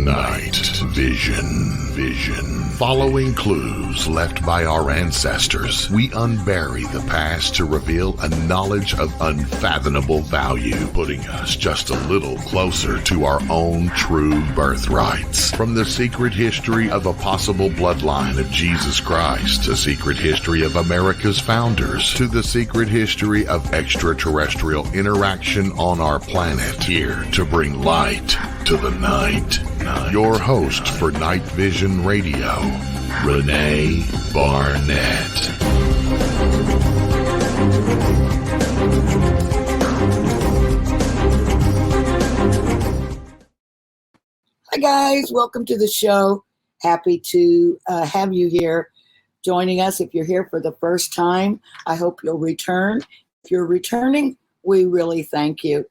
Night Vision. Following clues left by our ancestors, we unbury the past to reveal a knowledge of unfathomable value, putting us just a little closer to our own true birthrights. From the secret history of a possible bloodline of Jesus Christ, to secret history of America's founders, to the secret history of extraterrestrial interaction on our planet, here to bring light to the night. Your host for Night Vision Radio, Renee Barnett. Hi guys, welcome to the show. Happy to have you here joining us. If you're here for the first time, I hope you'll return. If you're returning, we really thank you.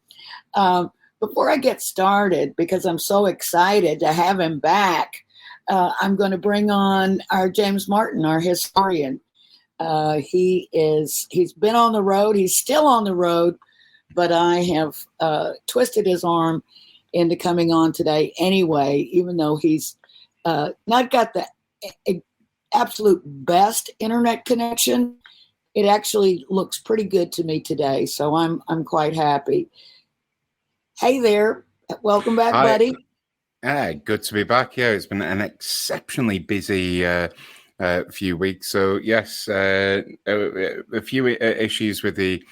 Before I get started, because I'm so excited to have him back, I'm going to bring on our James Martin, our historian. He's been on the road. He's still on the road, but I have twisted his arm into coming on today anyway, even though he's not got the absolute best internet connection. It actually looks pretty good to me today, so I'm quite happy. Hey there. Welcome back, buddy. Good to be back. Yeah, it's been an exceptionally busy few weeks. So yes, a few issues with the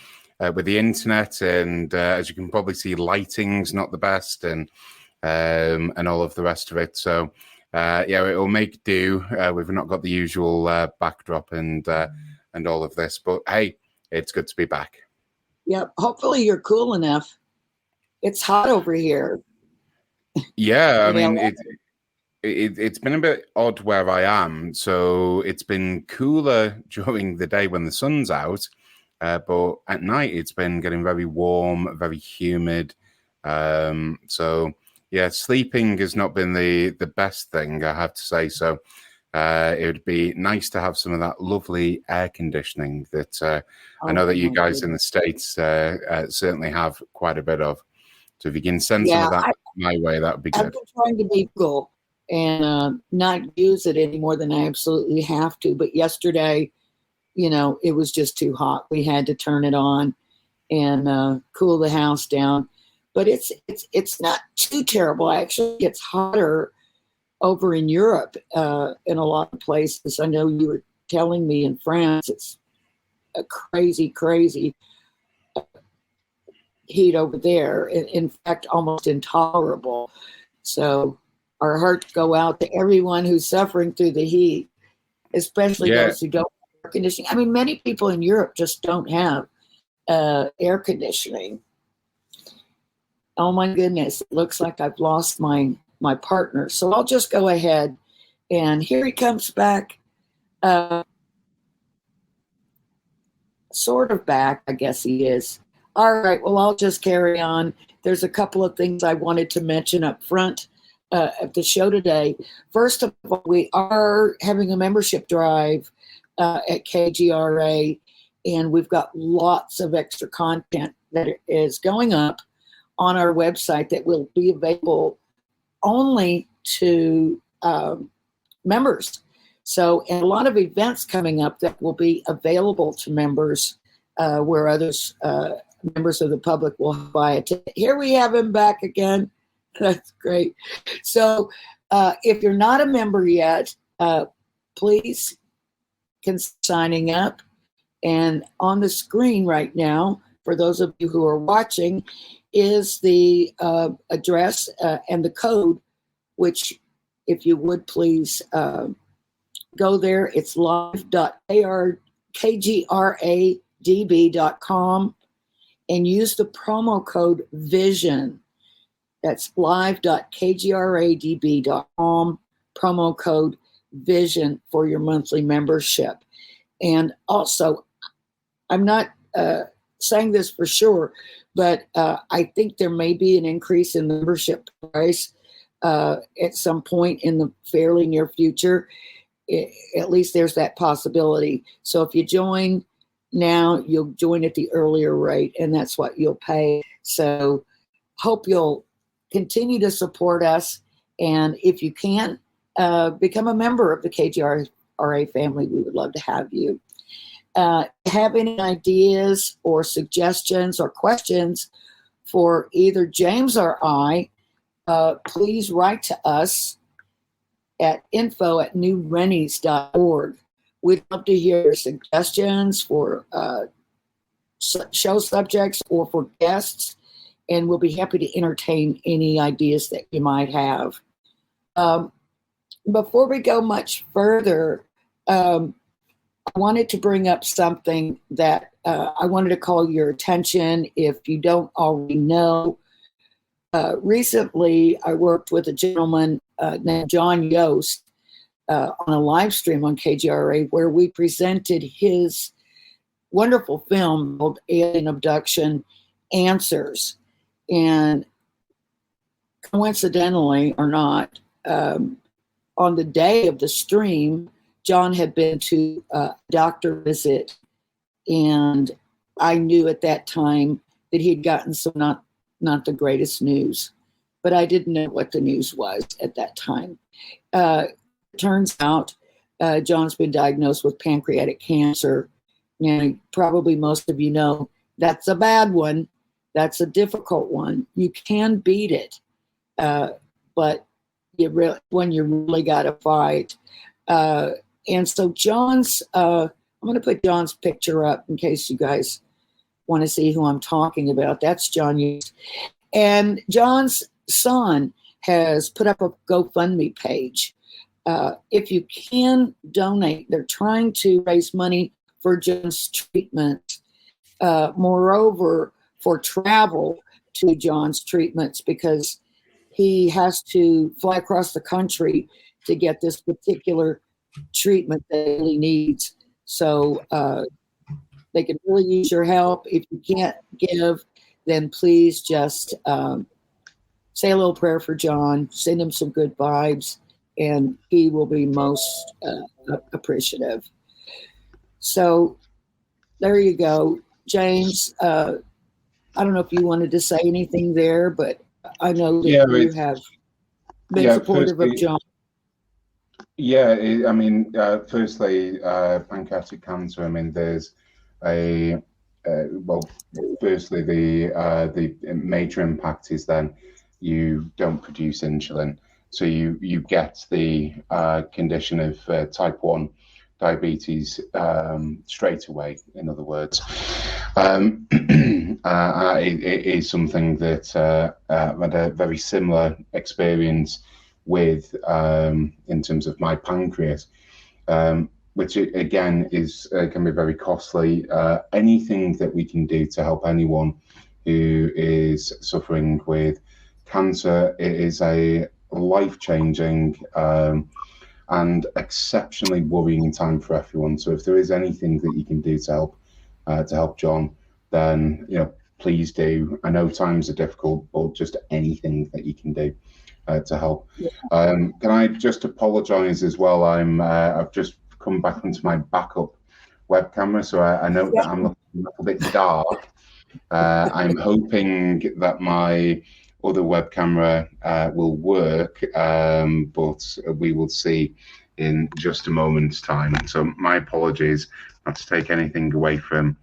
internet, and as you can probably see, lighting's not the best, and all of the rest of it. So yeah, it will make do. We've not got the usual backdrop and all of this, but hey, it's good to be back. Yep. Hopefully you're cool enough. It's hot over here. Yeah, I mean, it's been a bit odd where I am. So it's been cooler during the day when the sun's out, but at night it's been getting very warm, very humid. So yeah, sleeping has not been the best thing, I have to say. So it would be nice to have some of that lovely air conditioning that I know that you guys in the States certainly have quite a bit of. So if you can send some of that my way, that would be good. I've been trying to be cool and not use it any more than I absolutely have to. But yesterday, it was just too hot. We had to turn it on and cool the house down. But it's not too terrible. Actually, it gets hotter over in Europe in a lot of places. I know you were telling me in France, it's a crazy heat over there. In fact, almost intolerable. So our hearts go out to everyone who's suffering through the heat, especially those who don't have air conditioning. I mean, many people in Europe just don't have air conditioning. Oh my goodness, it looks like I've lost my partner. So I'll just go ahead, and here he comes back. Sort of back, I guess he is. All right, well, I'll just carry on. There's a couple of things I wanted to mention up front at the show today. First of all, we are having a membership drive at KGRA, and we've got lots of extra content that is going up on our website that will be available only to members. So, and a lot of events coming up that will be available to members where others members of the public will buy it. Here we have him back again. That's great. So if you're not a member yet, please consider signing up. And on the screen right now, for those of you who are watching, is the address and the code, which if you would please go there. It's live.kgradb.com. and use the promo code VISION. That's live.kgradb.com, promo code VISION for your monthly membership. And also, I'm not saying this for sure, but I think there may be an increase in the membership price at some point in the fairly near future. At least there's that possibility. So if you join now, you'll join at the earlier rate, and that's what you'll pay. So hope you'll continue to support us And if you can, become a member of the KGRA family. We would love to have you. Have any ideas or suggestions or questions for either James or I, please write to us at info@newrennies.org. We'd love to hear your suggestions for show subjects or for guests, and we'll be happy to entertain any ideas that you might have. Before we go much further, I wanted to bring up something that I wanted to call your attention if you don't already know. Recently, I worked with a gentleman named John Yost on a live stream on KGRA where we presented his wonderful film called Alien Abduction Answers. And coincidentally or not, on the day of the stream, John had been to a doctor visit, and I knew at that time that he had gotten some not the greatest news, but I didn't know what the news was at that time. It turns out John's been diagnosed with pancreatic cancer, and probably most of you know that's a bad one. That's a difficult one. You can beat it, but when you really got to fight. And so John's, I'm going to put John's picture up in case you guys want to see who I'm talking about. That's John Hughes. And John's son has put up a GoFundMe page. If you can donate, they're trying to raise money for John's treatment. Moreover, for travel to John's treatments, because he has to fly across the country to get this particular treatment that he needs. So they could really use your help. If you can't give, then please just say a little prayer for John, send him some good vibes, and he will be most appreciative. So there you go. James, I don't know if you wanted to say anything there, but I know that you have been supportive of John. Yeah, firstly, pancreatic cancer. I mean, there's firstly, the major impact is then you don't produce insulin, so you get the condition of type 1 diabetes straight away. In other words, it is something that I've had a very similar experience with in terms of my pancreas, which again is can be very costly. Anything that we can do to help anyone who is suffering with cancer, it is a life-changing and exceptionally worrying time for everyone. So if there is anything that you can do to help John, then please do. I know times are difficult, but just anything that you can do to help. Can I just apologise as well? I've just come back into my backup web camera, so I know that I'm looking a little bit dark. I'm hoping that my other web camera will work, but we will see in just a moment's time. So my apologies, not to take anything away from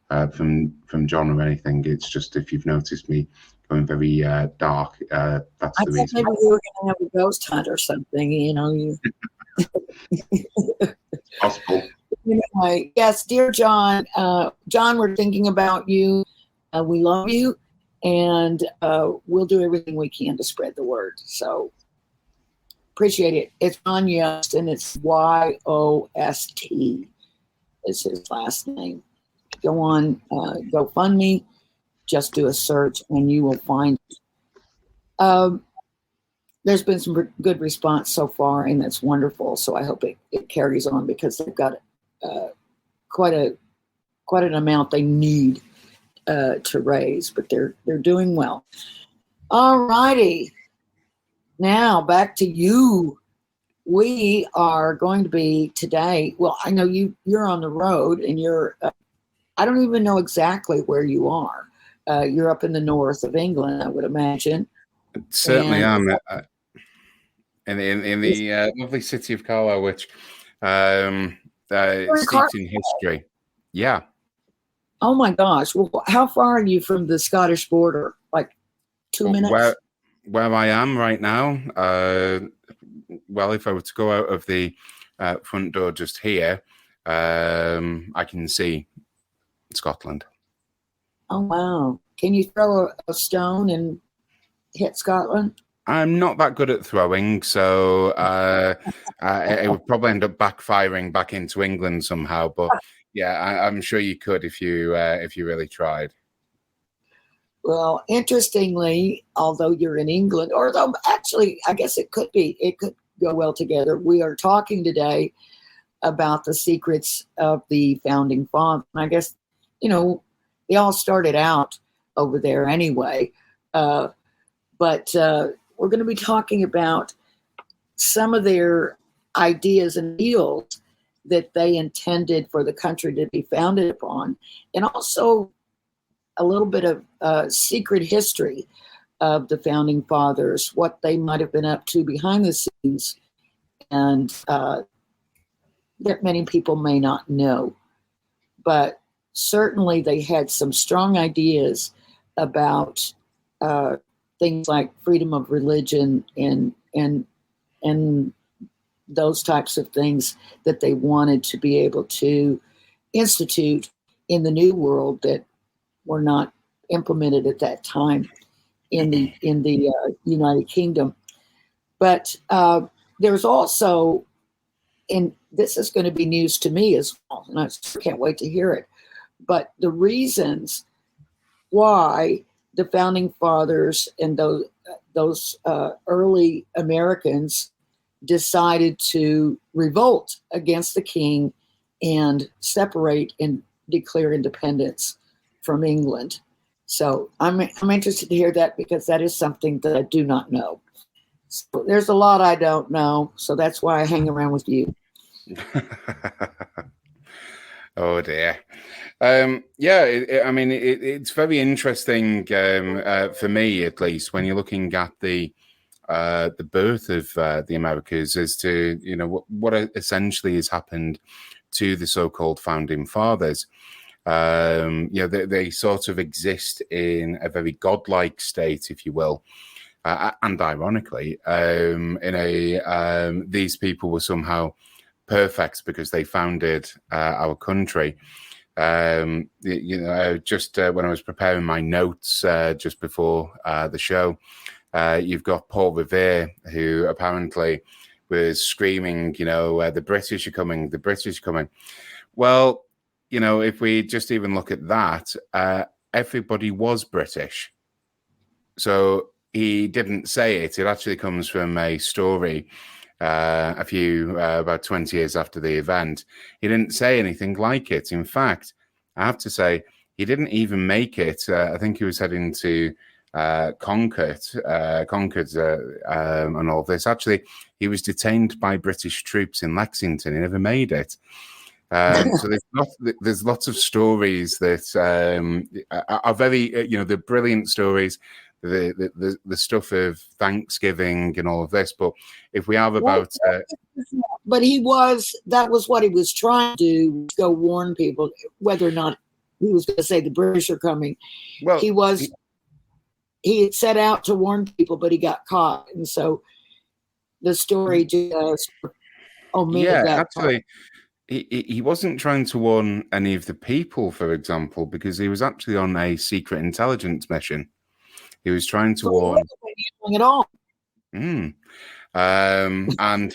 John or anything. It's just if you've noticed me going very dark, that's the reason. Maybe we were going to have a ghost hunt or something, Possible. Anyway, yes, dear John, John, we're thinking about you. We love you, and we'll do everything we can to spread the word. So appreciate it. It's John Yost, and it's Yost is his last name. Go on GoFundMe, just do a search, and you will find it. There's been some good response so far, and that's wonderful. So I hope it carries on, because they've got quite an amount they need to raise, but they're doing well. All righty, now back to you. We are going to be today. Well, I know you're on the road, and you're. I don't even know exactly where you are. You're up in the north of England, I would imagine. Certainly am. in the lovely city of Carlisle, which steeped in history. Yeah. Oh my gosh! Well, how far are you from the Scottish border? Like 2 minutes? Where I am right now, well, if I were to go out of the front door just here, I can see Scotland. Oh wow! Can you throw a stone and hit Scotland? I'm not that good at throwing, so it would probably end up backfiring back into England somehow. But yeah, I'm sure you could if you really tried. Well, interestingly, although you're in England, or though actually, I guess it could go well together. We are talking today about the secrets of the founding father. And I guess, they all started out over there anyway. But we're going to be talking about some of their ideas and ideals that they intended for the country to be founded upon, and also a little bit of secret history of the founding fathers, what they might have been up to behind the scenes, and that many people may not know. But certainly they had some strong ideas about things like freedom of religion and those types of things that they wanted to be able to institute in the New World that were not implemented at that time in the United Kingdom. But there's also, and this is going to be news to me as well, and I can't wait to hear it, but the reasons why the founding fathers and those early Americans decided to revolt against the king and separate and declare independence from England. So I'm interested to hear that, because that is something that I do not know. So there's a lot I don't know, so that's why I hang around with you. Oh dear. It's very interesting for me, at least, when you're looking at the birth of the Americas, as to what essentially has happened to the so-called founding fathers. They sort of exist in a very godlike state, if you will, and ironically, these people were somehow perfect because they founded our country. Just when I was preparing my notes just before the show, you've got Paul Revere, who apparently was screaming, the British are coming, the British are coming. Well, if we just even look at that, everybody was British. So he didn't say it. It actually comes from a story about 20 years after the event. He didn't say anything like it. In fact, I have to say, he didn't even make it. I think he was heading to Concord, and all this. Actually, he was detained by British troops in Lexington. He never made it. So there's lots of stories that are very, the brilliant stories, the stuff of Thanksgiving and all of this. But if we have about, but that was what he was trying to do, go warn people, whether or not he was going to say the British are coming. Well, he had set out to warn people, but he got caught, and so the story just omitted that actually. Part. He wasn't trying to warn any of the people, for example, because he was actually on a secret intelligence mission. He was trying to warn at all. And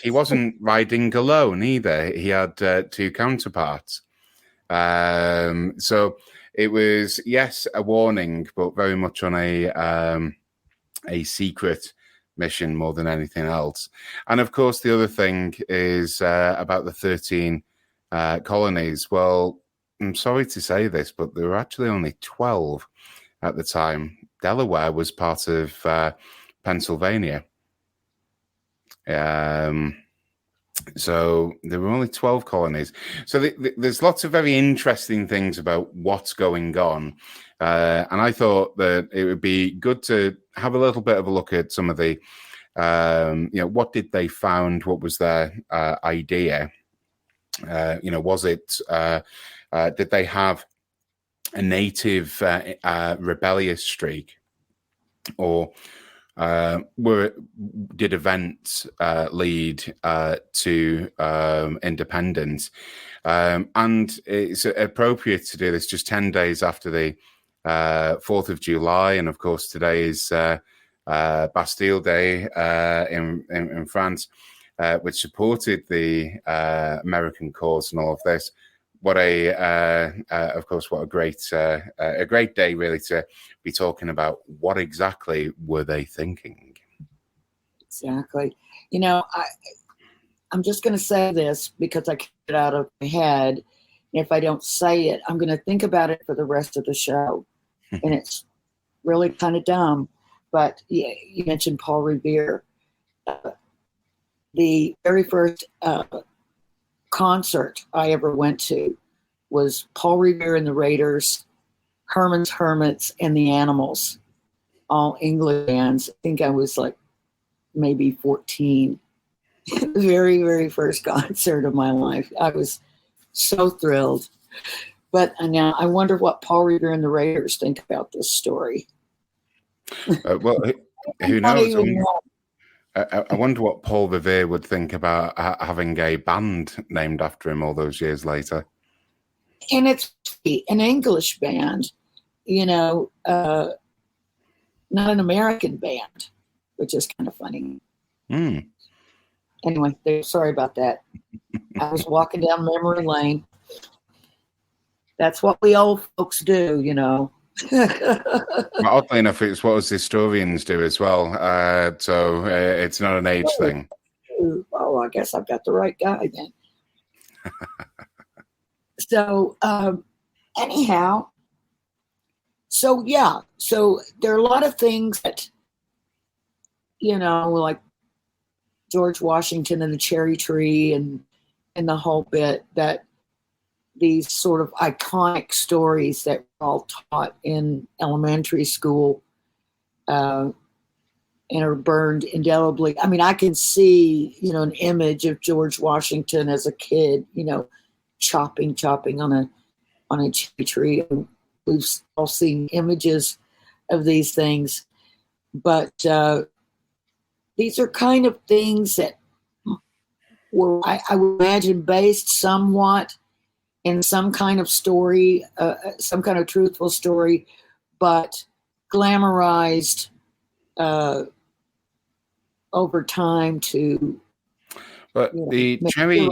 he wasn't riding alone either. He had two counterparts. So it was, yes, a warning, but very much on a secret mission more than anything else. And of course, the other thing is about the 13 colonies. Well, I'm sorry to say this, but there were actually only 12 at the time. Delaware was part of Pennsylvania. So there were only 12 colonies. So there's lots of very interesting things about what's going on. And I thought that it would be good to have a little bit of a look at some of the What did they found? What was their idea? Was it? Did they have a native rebellious streak, or did events lead to independence? And it's appropriate to do this just 10 days after the 4th of July, and of course today is Bastille Day in France, which supported the American cause and all of this. What a great day really to be talking about what exactly were they thinking. Exactly. I'm just going to say this because I kept it out of my head. If I don't say it, I'm going to think about it for the rest of the show. And it's really kind of dumb. But yeah, you mentioned Paul Revere. The very first concert I ever went to was Paul Revere and the Raiders, Herman's Hermits, and the Animals, all English bands. I think I was like maybe 14. The very, very first concert of my life. I was so thrilled. But now I wonder what Paul Revere and the Raiders think about this story. Well, who knows? I wonder what Paul Revere would think about having a band named after him all those years later. And it's an English band, not an American band, which is kind of funny. Mm. Anyway, sorry about that. I was walking down memory lane. That's what we old folks do, Oddly enough, it's what us historians do as well. So it's not an age thing. Oh, I guess I've got the right guy then. So anyhow, so there are a lot of things that, like George Washington and the cherry tree and the whole bit, that these sort of iconic stories that we're all taught in elementary school and are burned indelibly. I mean, I can see, an image of George Washington as a kid, chopping on a cherry tree. And we've all seen images of these things, but these are kind of things that were, I would imagine, based somewhat in some kind of story, some kind of truthful story, but glamorized over time to. But the cherry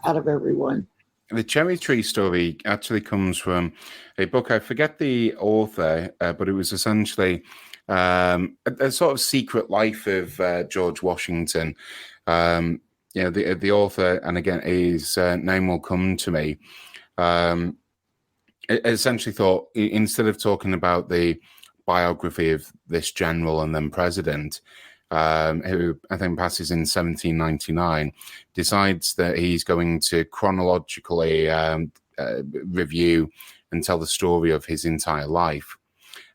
out of everyone. The cherry tree story actually comes from a book. I forget the author, but it was essentially a sort of secret life of George Washington. The author, and again, his name will come to me, essentially thought, instead of talking about the biography of this general and then president, who I think passes in 1799, decides that he's going to chronologically review and tell the story of his entire life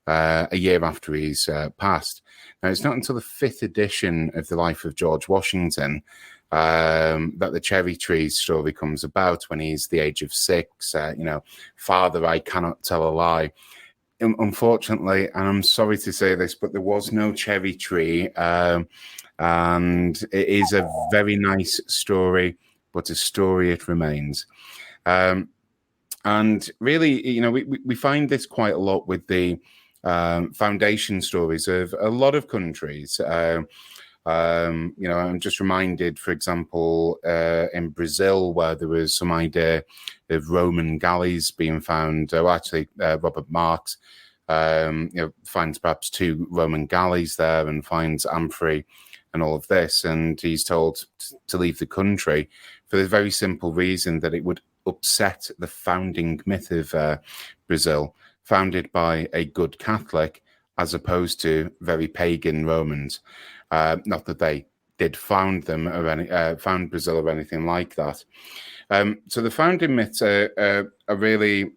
a year after he's passed. Now, it's not until the 5th edition of the life of George Washington that the cherry tree story comes about, when he's the age of 6. Father, I cannot tell a lie. Unfortunately, and I'm sorry to say this, but there was no cherry tree, and it is a very nice story, but a story it remains. And really, we find this quite a lot with the foundation stories of a lot of countries. I'm just reminded, for example, in Brazil, where there was some idea of Roman galleys being found. Robert Marx, finds perhaps 2 Roman galleys there and finds amphorae and all of this, and he's told to leave the country for the very simple reason that it would upset the founding myth of Brazil, founded by a good Catholic as opposed to very pagan Romans. Not that they did found them or found Brazil or anything like that. So the founding myths are really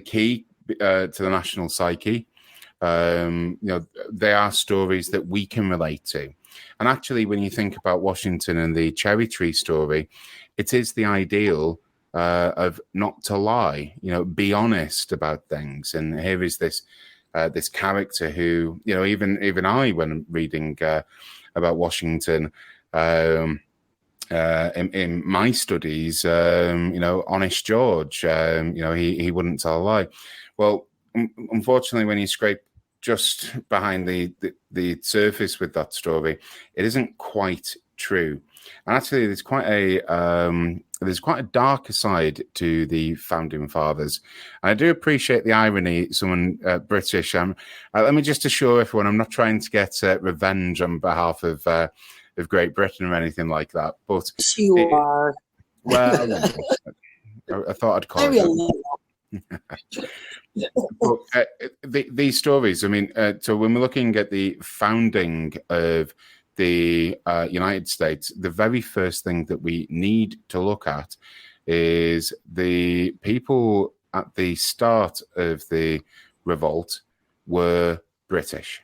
key to the national psyche. They are stories that we can relate to. And actually, when you think about Washington and the cherry tree story, it is the ideal of not to lie, be honest about things. And here is this this character who, even I, when reading about Washington in my studies, honest George, he wouldn't tell a lie. Well, unfortunately, when you scrape just behind the surface with that story, it isn't quite true. And actually, there's quite a darker side to the founding fathers. And I do appreciate the irony. Someone British. Let me just assure everyone, I'm not trying to get revenge on behalf of Great Britain or anything like that. But you are. Well, I thought I'd call it. These stories. I mean, so when we're looking at the founding of the United States, the very first thing that we need to look at is the people at the start of the revolt were British.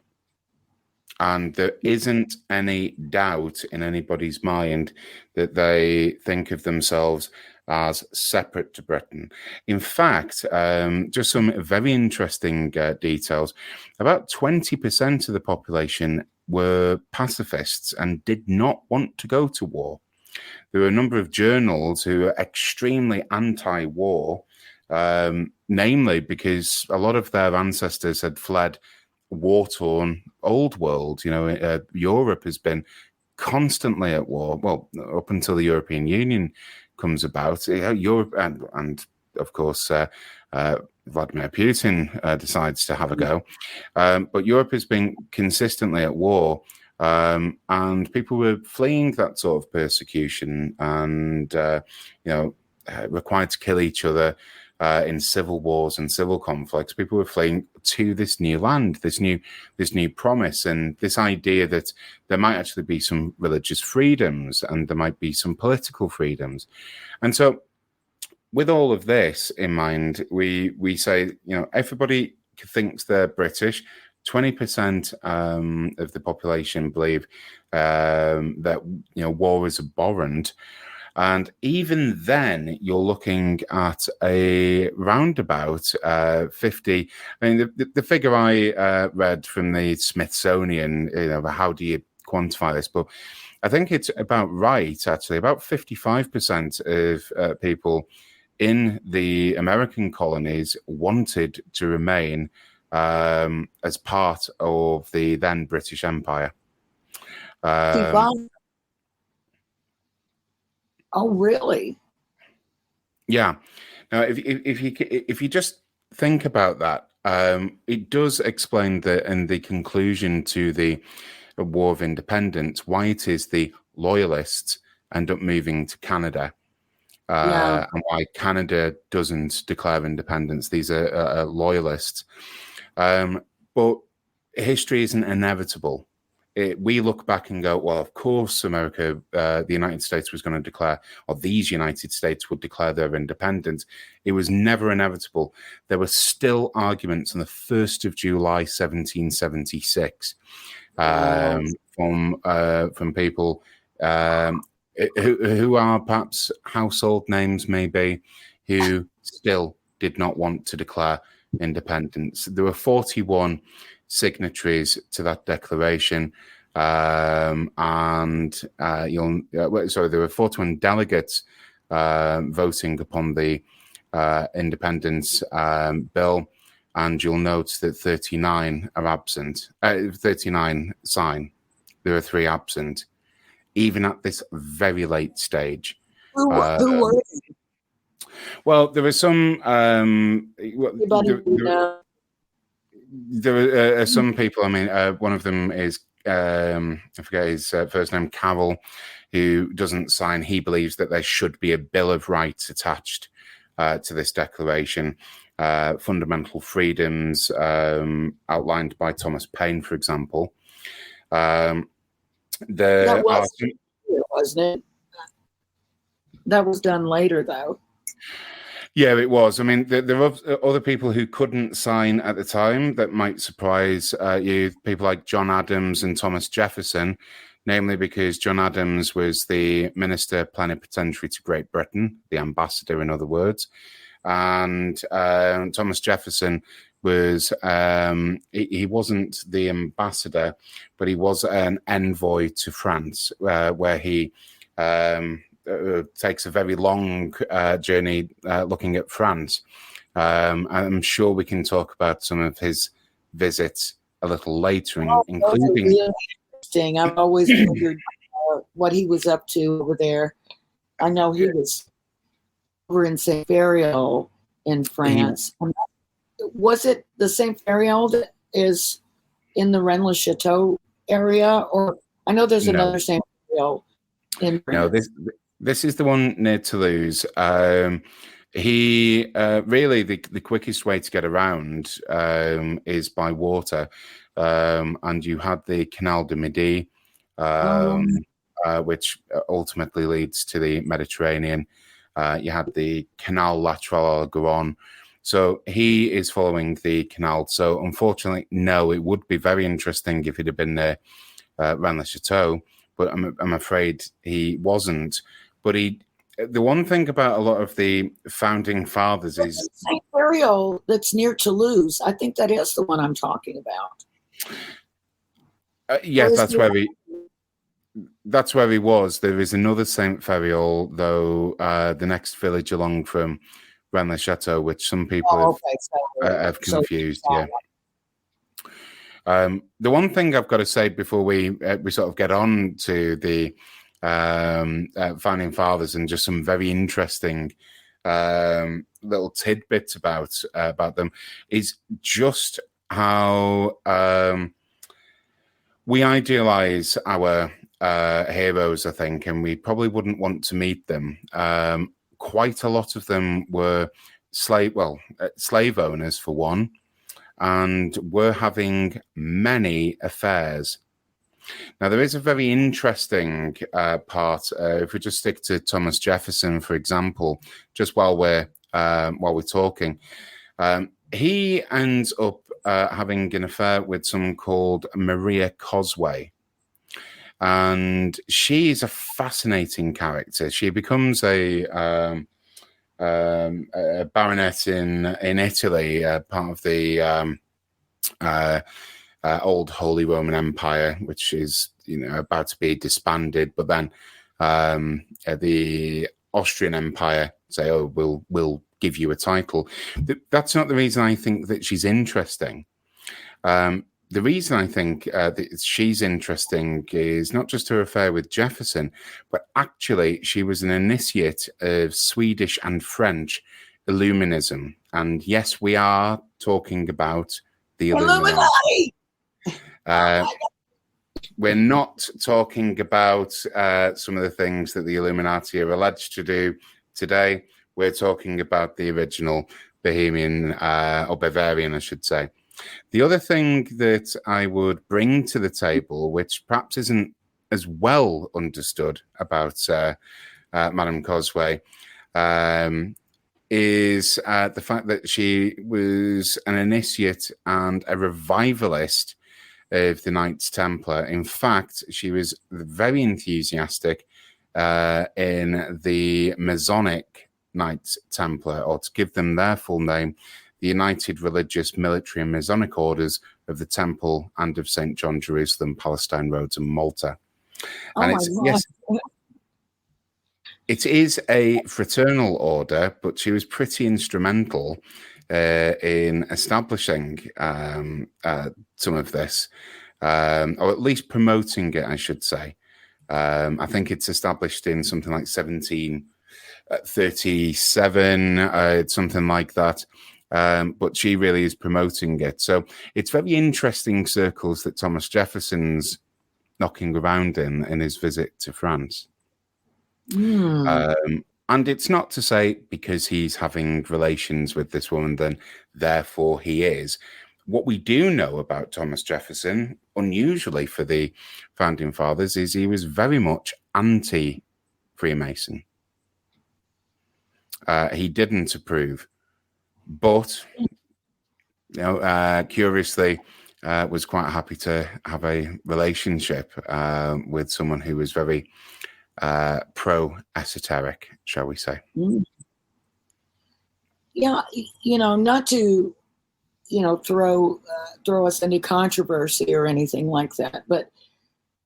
And there isn't any doubt in anybody's mind that they think of themselves as separate to Britain. In fact, just some very interesting details. About 20% of the population were pacifists and did not want to go to war. There were a number of journals who were extremely anti-war, namely because a lot of their ancestors had fled war-torn old world. Europe has been constantly at war, well, up until the European Union comes about. Europe and of course Vladimir Putin decides to have a go, but Europe has been consistently at war, and people were fleeing that sort of persecution and required to kill each other in civil wars and civil conflicts. People were fleeing to this new land, this new promise, and this idea that there might actually be some religious freedoms and there might be some political freedoms. And so with all of this in mind, we say, everybody thinks they're British. 20% of the population believe that war is abhorrent. And even then, you're looking at a roundabout 50. I mean, the figure I read from the Smithsonian, how do you quantify this? But I think it's about right, actually. About 55% of people in the American colonies wanted to remain as part of the then British Empire. Oh, really? Yeah. Now, if you just think about that, it does explain the conclusion to the War of Independence, why it is the loyalists end up moving to Canada, and why Canada doesn't declare independence. These are loyalists. But history isn't inevitable. We look back and go, well, of course, America, the United States was going to declare, or these United States would declare their independence. It was never inevitable. There were still arguments on the 1st of July, 1776, from people who are perhaps household names, maybe, who still did not want to declare independence. There were 41 signatories to that declaration, and there were 41 delegates voting upon the independence bill, and you'll note that 39 are absent. 39 sign. There are 3 absent, even at this very late stage. Who were they? Well, there were some. There are some people. I mean, one of them is I forget his first name, Carroll, who doesn't sign. He believes that there should be a Bill of Rights attached to this declaration, fundamental freedoms outlined by Thomas Paine, for example. That wasn't it? That was done later, though. Yeah, it was. I mean, there were other people who couldn't sign at the time that might surprise you. People like John Adams and Thomas Jefferson, namely because John Adams was the minister plenipotentiary to Great Britain, the ambassador, in other words, and Thomas Jefferson was he wasn't the ambassador, but he was an envoy to France, where he takes a very long journey looking at France. I'm sure we can talk about some of his visits a little later, including. Really interesting. I've always wondered what he was up to over there. I know he was over in Saint Feriol in France. Was it the Saint Feriol that is in the Rennes-le-Chateau area, or I know there's another Saint Feriol in France. No, this is the one near Toulouse. He really the quickest way to get around is by water, and you had the Canal du Midi, which ultimately leads to the Mediterranean. You had the Canal Lateral-Garonne. So he is following the canal. So unfortunately, no, it would be very interesting if it had been near Rennes-le-Chateau, but I'm afraid he wasn't. But the one thing about a lot of the founding fathers is Saint Feriol that's near Toulouse. I think that is the one I'm talking about. Yeah, that's where he was. There is another Saint Feriol, though, the next village along from Rennes-le-Chateau, which some people have confused. The one thing I've got to say before we sort of get on to the founding fathers and just some very interesting little tidbits about them is just how we idealize our heroes, I think, and we probably wouldn't want to meet them. Quite a lot of them were slave owners, for one, and were having many affairs. Now, there is a very interesting part. If we just stick to Thomas Jefferson, for example, just while we're talking, he ends up having an affair with someone called Maria Cosway. And she is a fascinating character. She becomes a baronet in Italy, part of the old Holy Roman Empire, which is about to be disbanded. But then the Austrian Empire say, "Oh, we'll give you a title." That's not the reason I think that she's interesting. The reason I think that she's interesting is not just her affair with Jefferson, but actually she was an initiate of Swedish and French Illuminism. And yes, we are talking about the Illuminati. We're not talking about some of the things that the Illuminati are alleged to do today. We're talking about the original Bohemian, or Bavarian, I should say. The other thing that I would bring to the table, which perhaps isn't as well understood about Madame Cosway, is the fact that she was an initiate and a revivalist of the Knights Templar. In fact, she was very enthusiastic in the Masonic Knights Templar, or to give them their full name, the United Religious, Military and Masonic Orders of the Temple and of St. John, Jerusalem, Palestine, Rhodes and Malta. And it is a fraternal order, but she was pretty instrumental in establishing some of this, or at least promoting it, I should say. I think it's established in something like 1737, something like that. But she really is promoting it. So it's very interesting circles that Thomas Jefferson's knocking around in his visit to France. And it's not to say because he's having relations with this woman, then therefore he is. What we do know about Thomas Jefferson, unusually for the founding fathers, is he was very much anti-Freemason. He didn't approve. But, curiously, was quite happy to have a relationship with someone who was very pro-esoteric, shall we say. Yeah, not to, throw us any controversy or anything like that, but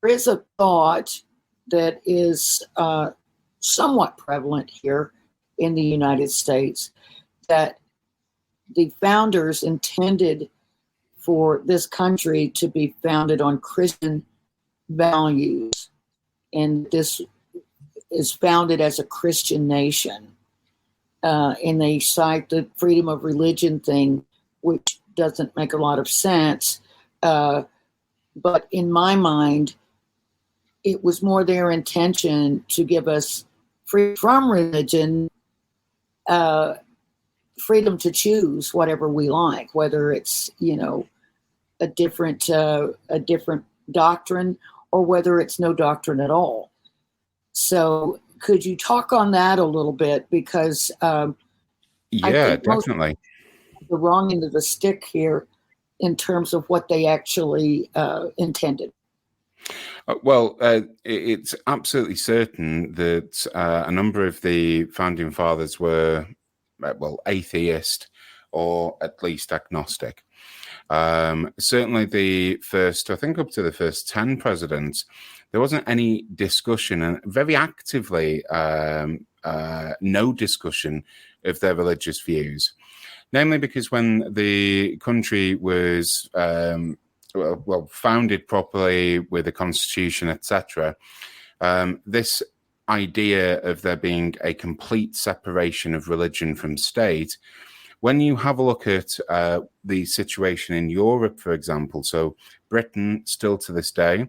there is a thought that is somewhat prevalent here in the United States that the founders intended for this country to be founded on Christian values, and this is founded as a Christian nation. And they cite the freedom of religion thing, which doesn't make a lot of sense. But in my mind, it was more their intention to give us free from religion, freedom to choose whatever we like, whether it's, a different doctrine or whether it's no doctrine at all. So could you talk on that a little bit? Because yeah, definitely. The wrong end of the stick here in terms of what they actually intended. Well, it's absolutely certain that a number of the founding fathers were, atheist or at least agnostic. Certainly the first, I think up to the first 10 presidents, there wasn't any discussion, and very actively no discussion of their religious views. Namely because when the country was founded properly with a constitution, etc., this idea of there being a complete separation of religion from state, when you have a look at the situation in Europe, for example, so Britain still to this day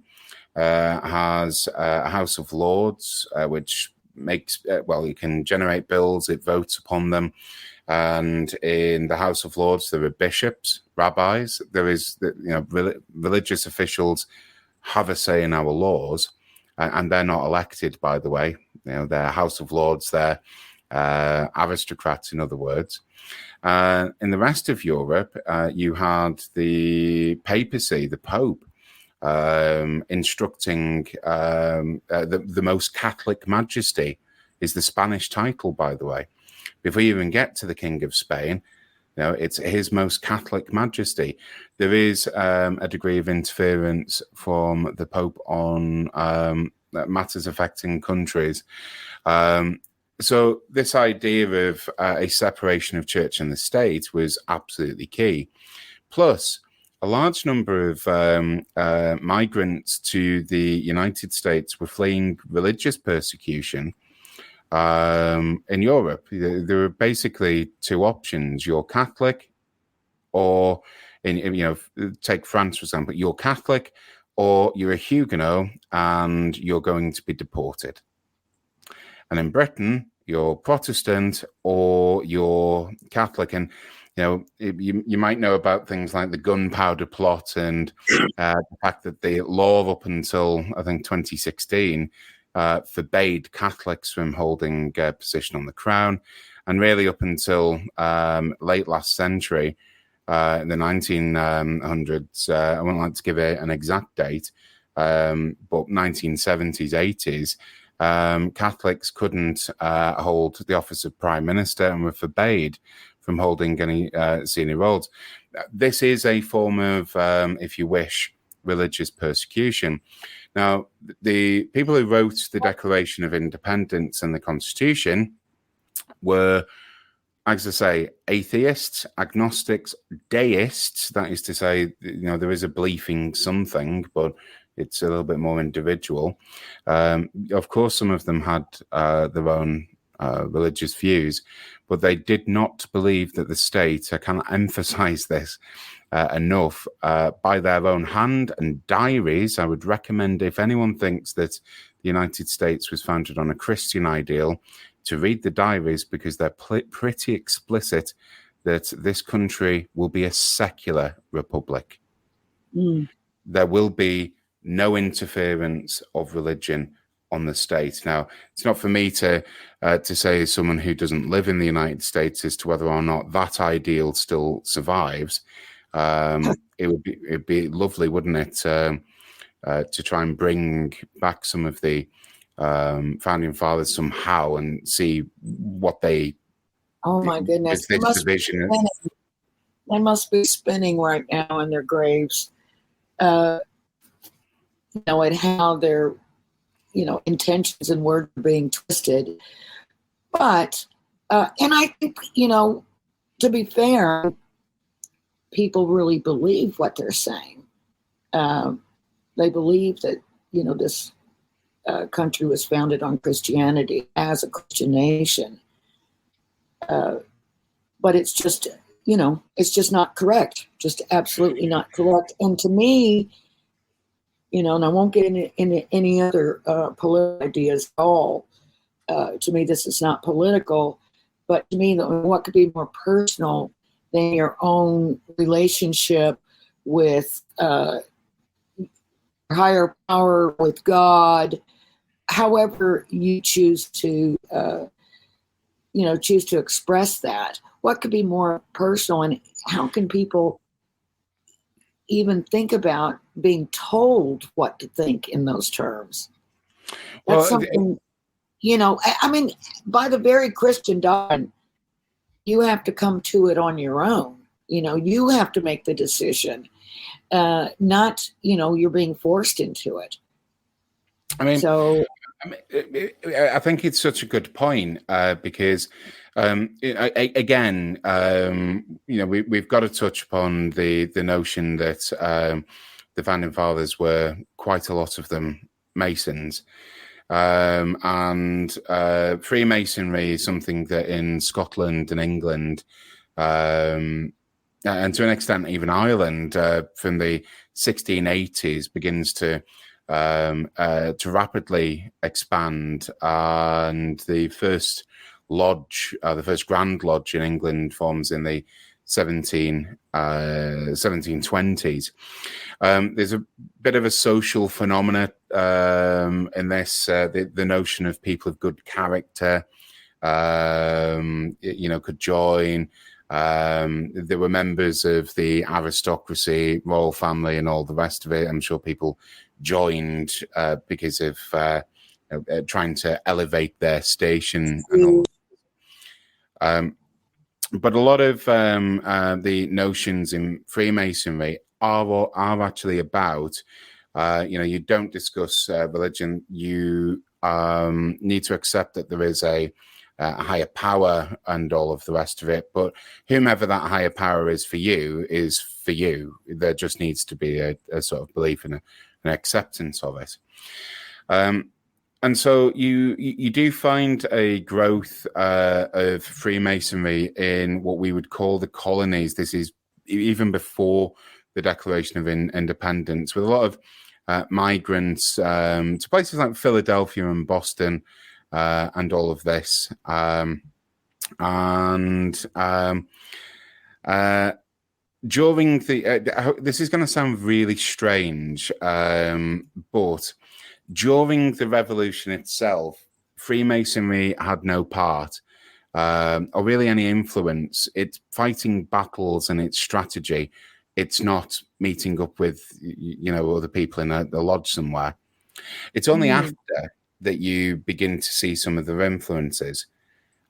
has a House of Lords, which makes, you can generate bills, it votes upon them. And in the House of Lords, there are bishops, rabbis. There is, religious officials have a say in our laws, and they're not elected, by the way. They're House of Lords, they're aristocrats, in other words. In the rest of Europe, you had the papacy, the Pope, instructing the most Catholic majesty is the Spanish title, by the way. Before you even get to the King of Spain, it's His Most Catholic Majesty. There is a degree of interference from the Pope on matters affecting countries. So this idea of a separation of church and the state was absolutely key. Plus, a large number of migrants to the United States were fleeing religious persecution. In Europe, there are basically two options: you're Catholic, or take France for example, you're Catholic, or you're a Huguenot, and you're going to be deported. And in Britain, you're Protestant or you're Catholic, and you might know about things like the Gunpowder Plot and the fact that the law up until I think 2016. Forbade Catholics from holding a position on the crown, and really up until late last century, in the 1900s, I wouldn't like to give it an exact date, but 1970s, 80s, Catholics couldn't hold the office of Prime Minister and were forbade from holding any senior roles. This is a form of, if you wish, religious persecution. Now, the people who wrote the Declaration of Independence and the Constitution were, as I say, atheists, agnostics, deists. That is to say, there is a belief in something, but it's a little bit more individual. Of course, some of them had their own religious views, but they did not believe that the state, I cannot emphasize this enough, by their own hand and diaries. I would recommend, if anyone thinks that the United States was founded on a Christian ideal, to read the diaries, because they're pretty explicit that this country will be a secular republic. There will be no interference of religion on the state. Now, it's not for me to say, as someone who doesn't live in the United States, as to whether or not that ideal still survives. It'd be lovely, wouldn't it, to try and bring back some of the founding fathers somehow and see what they. Oh my goodness! This division. They must be spinning right now in their graves, at how their, intentions and words are being twisted. But, and I think, to be fair, people really believe what they're saying. They believe that, this country was founded on Christianity as a Christian nation. But it's just, it's just not correct. Just absolutely not correct. And to me, and I won't get into any other political ideas at all. To me, this is not political. But to me, what could be more personal than your own relationship with higher power, with God, however you choose to, choose to express that. What could be more personal, and how can people even think about being told what to think in those terms? That's something, I mean, by the very Christian doctrine, you have to come to it on your own. You have to make the decision, not, you're being forced into it. I mean, I think it's such a good point because, again, we've got to touch upon the notion that the founding fathers were, quite a lot of them, Masons. And Freemasonry is something that in Scotland and England, and to an extent even Ireland, from the 1680s begins to rapidly expand. And the first lodge, the first Grand Lodge in England, forms in the 1720s. There's a bit of a social phenomena in this, the notion of people of good character, could join. There were members of the aristocracy, royal family, and all the rest of it. I'm sure people joined because of trying to elevate their station and all. But a lot of the notions in Freemasonry are actually about, you don't discuss religion. You need to accept that there is a higher power and all of the rest of it. But whomever that higher power is for you is for you. There just needs to be a sort of belief in an acceptance of it. And so you do find a growth of Freemasonry in what we would call the colonies. This is even before the Declaration of Independence, with a lot of migrants to places like Philadelphia and Boston and all of this. During the this is going to sound really strange, but during the revolution itself, Freemasonry had no part or really any influence. It's fighting battles and its strategy. It's not meeting up with, other people in a lodge somewhere. It's only after that you begin to see some of their influences.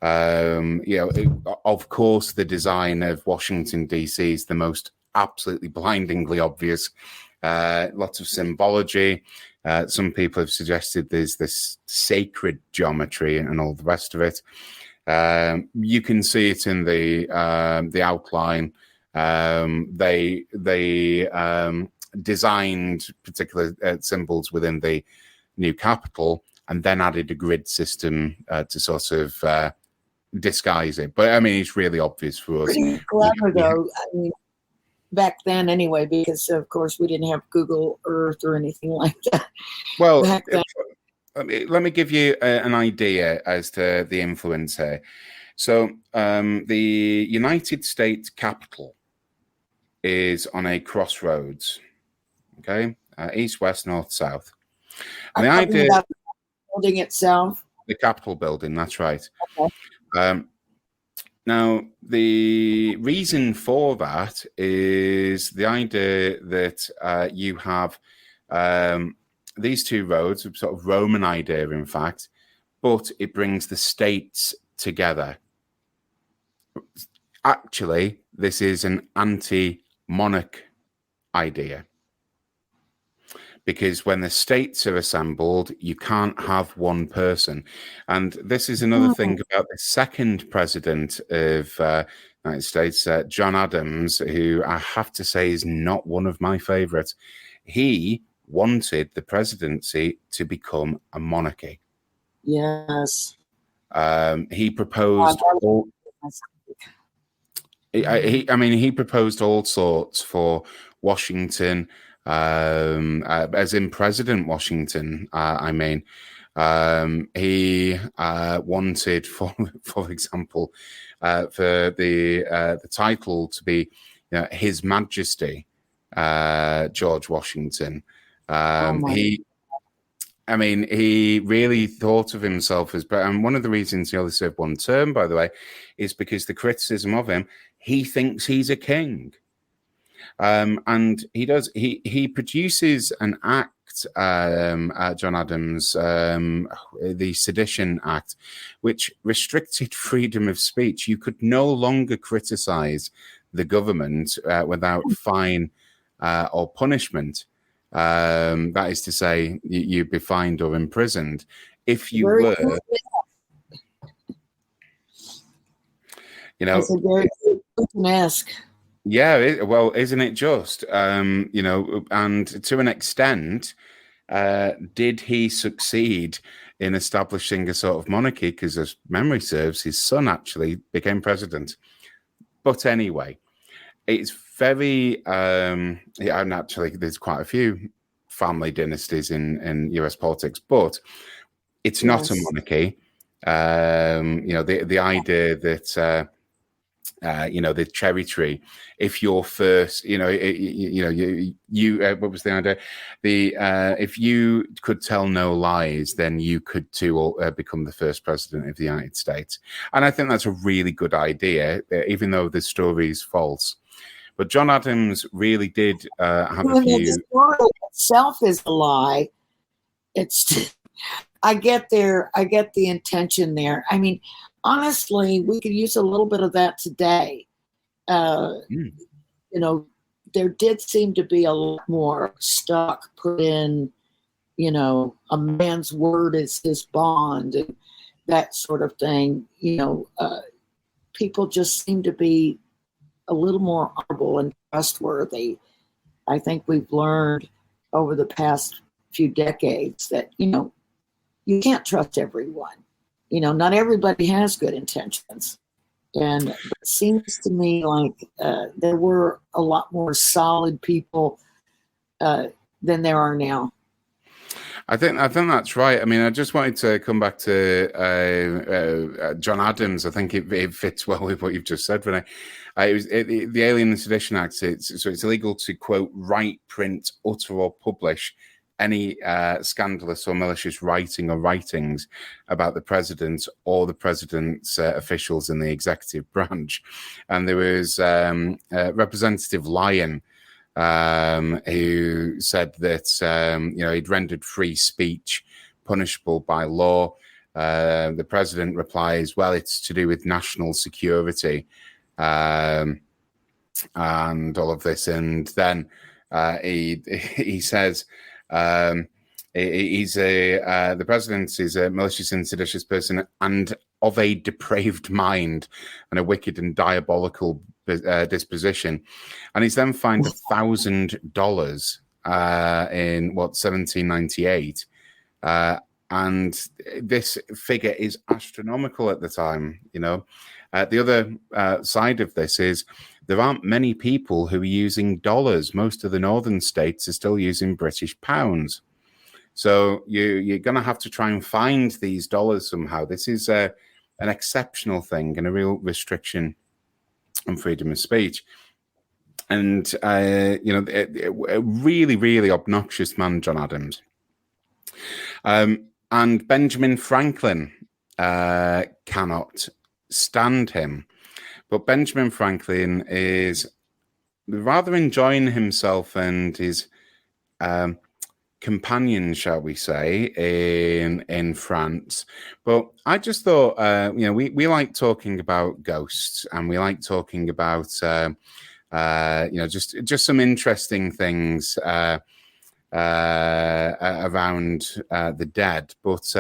Of course, the design of Washington, D.C. is the most absolutely blindingly obvious. Lots of symbology. Some people have suggested there's this sacred geometry and all the rest of it. You can see it in the outline. They designed particular symbols within the new capital and then added a grid system to sort of disguise it. But I mean, it's really obvious for us. Pretty clever, though. I mean, back then anyway, because of course we didn't have Google Earth or anything like that. Well, let me give you an idea as to the influence here. So the United States Capitol is on a crossroads, okay? East, west, north, south. And the idea about the building itself. The Capitol building, that's right. Okay. Now, the reason for that is the idea that you have these two roads, a sort of Roman idea, in fact, but it brings the states together. Actually, this is an anti-monarch idea, because when the states are assembled, you can't have one person. And this is another thing about the second president of the United States, John Adams, who I have to say is not one of my favorites. He wanted the presidency to become a monarchy. Yes. He proposed he proposed all sorts for Washington, as in President Washington. He wanted, for example, for the title to be His Majesty George Washington. He really thought of himself as, and one of the reasons he only served one term, by the way, is because the criticism of him, he thinks he's a king. And he does, he produces an act, John Adams, the Sedition Act, which restricted freedom of speech. You could no longer criticize the government without fine or punishment. That is to say, you'd be fined or imprisoned if you were. It's a very Putin-esque. Yeah, well, isn't it just? And to an extent, did he succeed in establishing a sort of monarchy? Because as memory serves, his son actually became president. But anyway, it's very, and actually there's quite a few family dynasties in US politics, but it's not a monarchy. The idea that, the cherry tree, if you're first, what was the idea? If you could tell no lies, then you could too become the first president of the United States. And I think that's a really good idea, even though the story is false. But John Adams really did have a few. The story itself is a lie. I get the intention there. I mean, honestly, we could use a little bit of that today. There did seem to be a lot more stock put in, a man's word is his bond and that sort of thing. People just seem to be a little more honorable and trustworthy. I think we've learned over the past few decades that, you can't trust everyone. Not everybody has good intentions. And it seems to me like there were a lot more solid people than there are now. I think that's right. I mean, I just wanted to come back to John Adams. I think it fits well with what you've just said, Renee. The Alien and Sedition Act. It's illegal to, quote, write, print, utter, or publish any scandalous or malicious writing or writings about the president or the president's officials in the executive branch. And there was Representative Lyon, who said that he'd rendered free speech punishable by law. The president replies, "Well, it's to do with national security," and all of this. And then he says, the president is a malicious and seditious person and of a depraved mind and a wicked and diabolical disposition. And he's then fined $1,000 in 1798. And this figure is astronomical at the time. The other side of this is there aren't many people who are using dollars. Most of the northern states are still using British pounds. So you're going to have to try and find these dollars somehow. This is an exceptional thing and a real restriction on freedom of speech. And, a really, really obnoxious man, John Adams. And Benjamin Franklin cannot stand him. But Benjamin Franklin is rather enjoying himself and his companions, shall we say, in France. But I just thought, we like talking about ghosts, and we like talking about, just some interesting things around the dead. But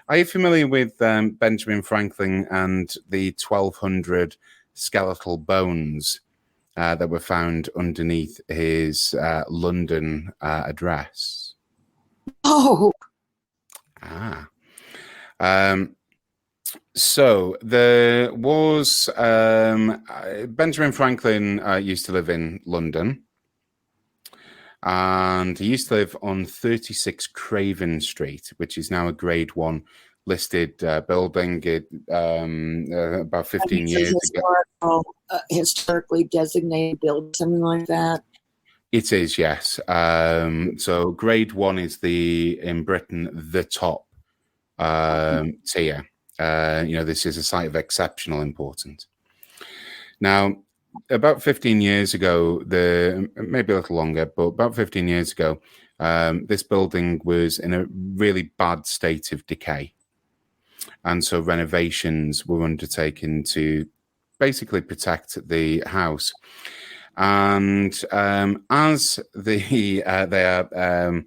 are you familiar with Benjamin Franklin and the 1,200 skeletal bones that were found underneath his London address? Oh, so there was Benjamin Franklin used to live in London, and he used to live on 36 Craven Street, which is now a Grade 1 listed building. About 15 years ago. Historically designated building, something like that. It is, yes. So Grade 1 is in Britain, the top tier. This is a site of exceptional importance. Now, about 15 years ago, maybe a little longer, but about 15 years ago, this building was in a really bad state of decay. And so renovations were undertaken to basically protect the house. And as they are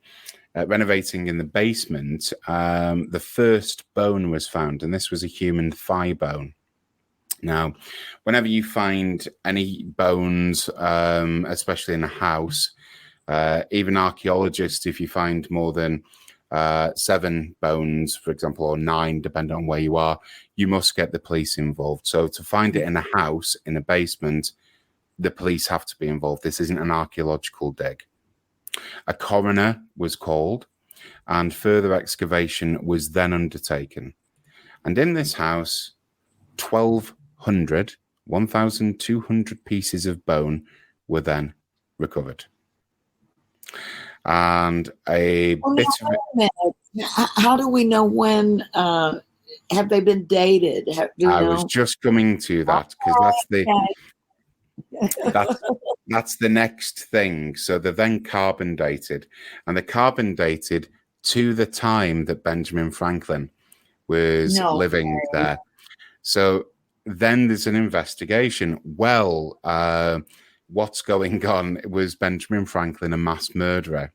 renovating in the basement, the first bone was found, and this was a human thigh bone. Now, whenever you find any bones, especially in a house, even archaeologists, if you find more than 7 bones, for example, or 9, depending on where you are, you must get the police involved. So to find it in a house, in a basement, the police have to be involved. This isn't an archaeological dig. A coroner was called, and further excavation was then undertaken. And in this house, 1,200 pieces of bone were then recovered. And how do we know when? Have they been dated? I was just coming to that, because that's the next thing. So they're then carbon dated, and they're carbon dated to the time that Benjamin Franklin was living there. So then there's an investigation. Well, what's going on? Was Benjamin Franklin a mass murderer?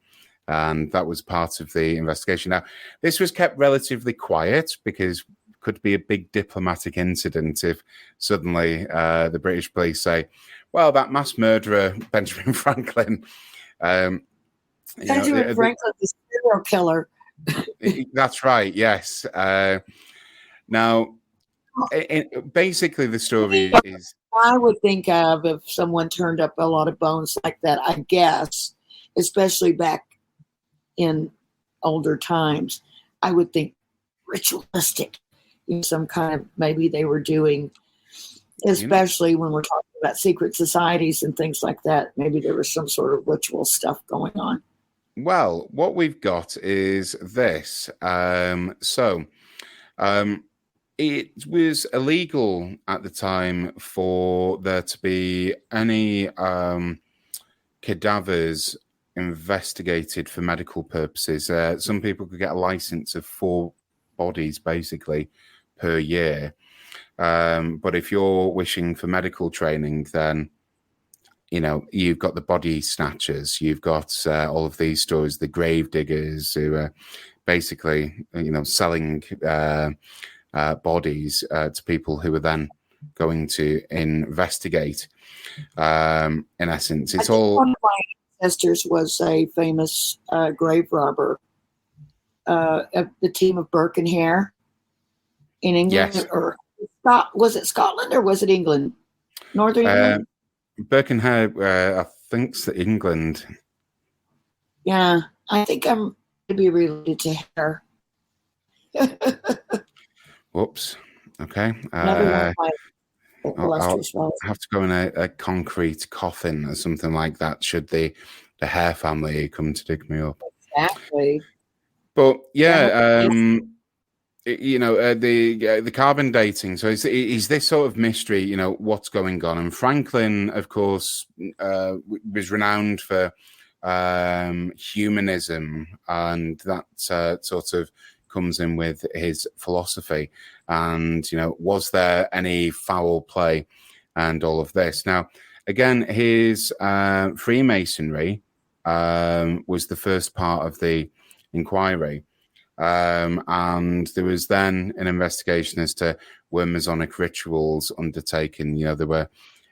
And that was part of the investigation. Now, this was kept relatively quiet because it could be a big diplomatic incident if suddenly the British police say, well, that mass murderer, Benjamin Franklin. Benjamin Franklin, the serial killer. That's right, yes. Now, basically, the story is... I would think of if someone turned up a lot of bones like that, I guess, especially back in older times, I would think ritualistic, some kind of, maybe they were doing, especially when we're talking about secret societies and things like that, maybe there was some sort of ritual stuff going on. Well, what we've got is this. It was illegal at the time for there to be any cadavers investigated for medical purposes. Some people could get a license of 4 bodies, basically, per year. But if you're wishing for medical training, then, you've got the body snatchers. You've got all of these stories, the grave diggers who are basically, selling bodies to people who are then going to investigate. In essence, it's all... One of my ancestors was a famous grave robber of the team of Burke and Hare in England. Yes. Or was it Scotland or was it England? Northern England? Burke and Hare, I think it's England. Yeah, I think I'm maybe related to Hare. Whoops. Okay. I'll have to go in a concrete coffin or something like that should the Hare family come to dig me up. Exactly. But yeah, the carbon dating. So is this sort of mystery? What's going on? And Franklin, of course, was renowned for humanism, and that sort of comes in with his philosophy. And was there any foul play and all of this? Now, again, his Freemasonry was the first part of the inquiry. And there was then an investigation as to were Masonic rituals undertaken. There were,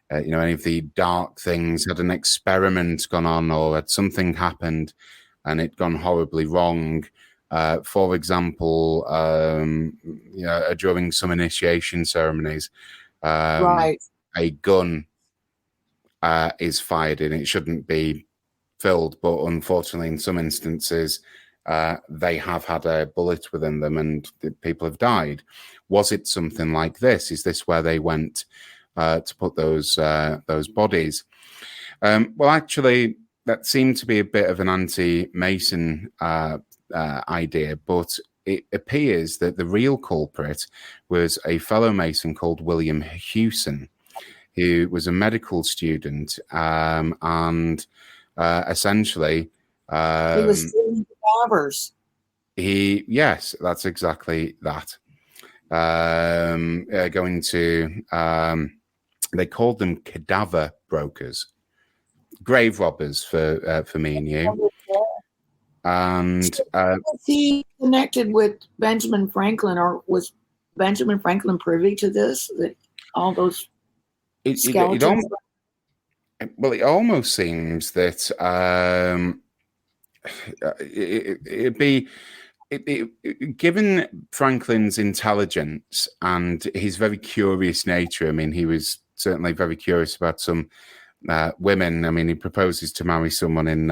any of the dark things, had an experiment gone on, or had something happened and it gone horribly wrong. For example, during some initiation ceremonies, Right. a gun is fired and it shouldn't be filled, but unfortunately, in some instances, they have had a bullet within them and people have died. Was it something like this? Is this where they went to put those bodies? Well, actually, that seemed to be a bit of an anti-Mason idea, but it appears that the real culprit was a fellow Mason called William Hewson, who was a medical student, and essentially He was stealing cadavers. Yes, that's exactly that. Going to they called them cadaver brokers, grave robbers for me and you. And was he connected with Benjamin Franklin, or was Benjamin Franklin privy to this? That all those skeletons? It almost seems that it'd be given Franklin's intelligence and his very curious nature. I mean, he was certainly very curious about some women. I mean, he proposes to marry someone in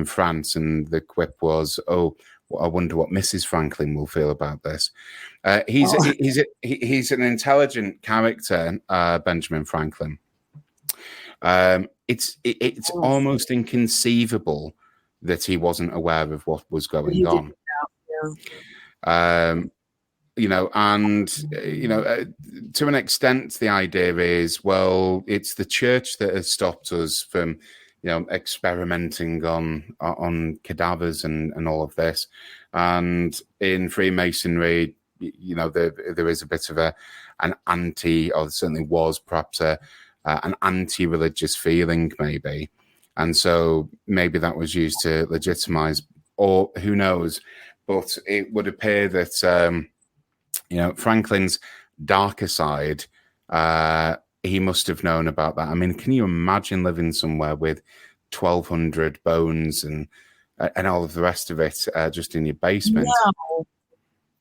France, and the quip was, "Oh, I wonder what Mrs. Franklin will feel about this." He's an intelligent character, Benjamin Franklin. It's almost inconceivable that he wasn't aware of what was going on. And to an extent, the idea is, well, it's the church that has stopped us from, experimenting on cadavers and all of this. And in Freemasonry, there is a bit of an anti, or certainly was perhaps an anti-religious feeling, maybe. And so maybe that was used to legitimize, or who knows. But it would appear that, Franklin's darker side, he must have known about that. I mean, can you imagine living somewhere with 1,200 bones and all of the rest of it just in your basement? No,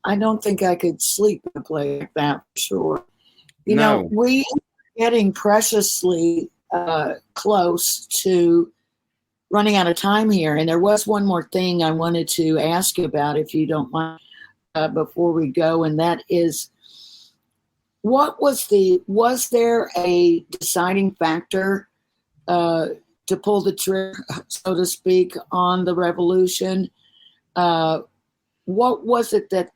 I don't think I could sleep in a place like that, for sure. We are getting preciously close to running out of time here. And there was one more thing I wanted to ask you about, if you don't mind, before we go. And that is, was there a deciding factor to pull the trigger, so to speak, on the revolution? What was it that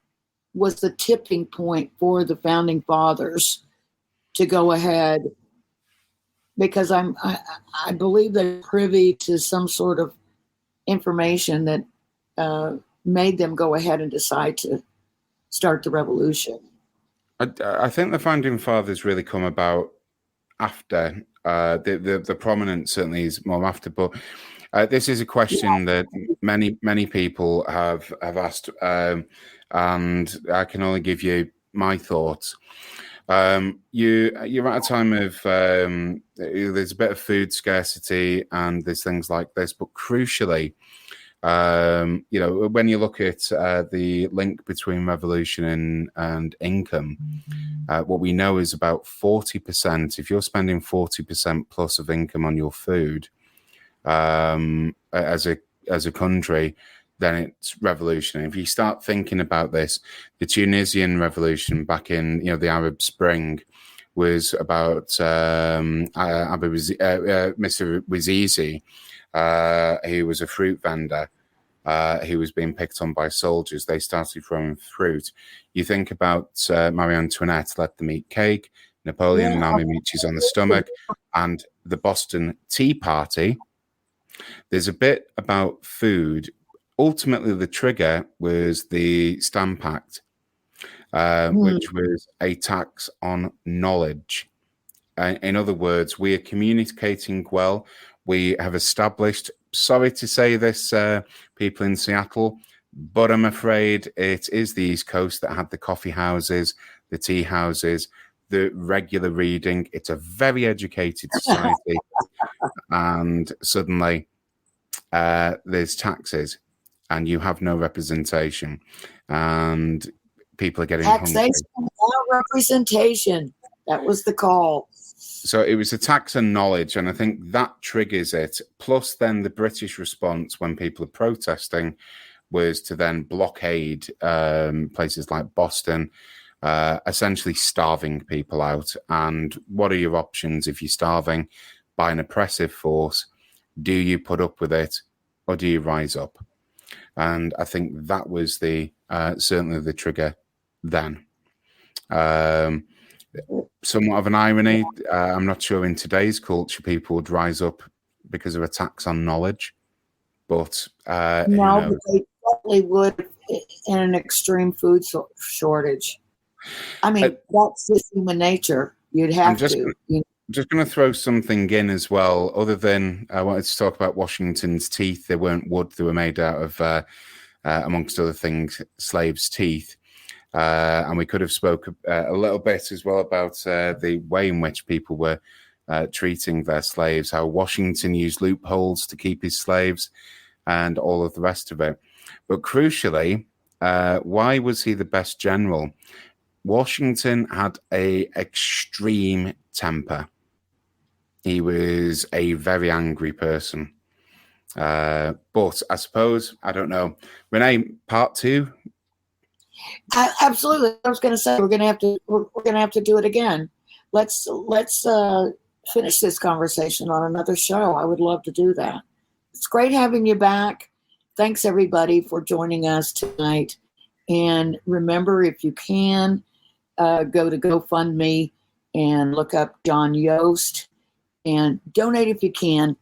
was the tipping point for the founding fathers to go ahead? Because I believe they're privy to some sort of information that made them go ahead and decide to start the revolution. I think the founding fathers really come about after. The prominence certainly is more after, but this is a question that many people have asked, and I can only give you my thoughts. You're at a time of there's a bit of food scarcity and there's things like this, but crucially, when you look at the link between revolution and income, what we know is about 40%. If you're spending 40% plus of income on your food as a country, then it's revolutionary. If you start thinking about this, the Tunisian revolution back in the Arab Spring was about Mr. Wazizi, who was a fruit vendor, who was being picked on by soldiers. They started throwing fruit. You think about Marie Antoinette, let them eat cake, Napoleon, Nami Michi's on the stomach, and the Boston Tea Party. There's a bit about food. Ultimately, the trigger was the Stamp Act, which was a tax on knowledge. In other words, we are communicating well. We have established, sorry to say this, people in Seattle, but I'm afraid it is the East Coast that had the coffee houses, the tea houses, the regular reading. It's a very educated society. And suddenly there's taxes and you have no representation. And people are getting taxation without representation. That was the call. So it was a tax on knowledge, and I think that triggers it. Plus, then the British response when people are protesting was to then blockade places like Boston, essentially starving people out. And what are your options if you're starving by an oppressive force? Do you put up with it, or do you rise up? And I think that was the certainly the trigger then. Somewhat of an irony. I'm not sure in today's culture people would rise up because of a tax on knowledge, but no, but they definitely would in an extreme food shortage. I mean, that's just human nature. You'd have to. Just going to throw something in as well. Other than I wanted to talk about Washington's teeth. They weren't wood; they were made out of, amongst other things, slaves' teeth. And we could have spoke a little bit as well about the way in which people were treating their slaves, how Washington used loopholes to keep his slaves and all of the rest of it. But crucially, why was he the best general? Washington had an extreme temper. He was a very angry person. But I suppose, I don't know. Renee, part 2? Absolutely. I was going to say we're going to have to do it again. Let's finish this conversation on another show. I would love to do that. It's great having you back. Thanks everybody for joining us tonight. And remember, if you can, go to GoFundMe and look up John Yost and donate if you can.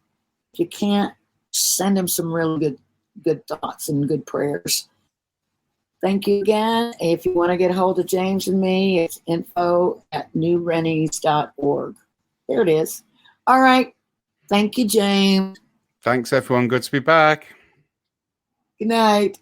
If you can't, send him some really good thoughts and good prayers. Thank you again. If you want to get a hold of James and me, it's info@newrennies.org. There it is. All right. Thank you, James. Thanks, everyone. Good to be back. Good night.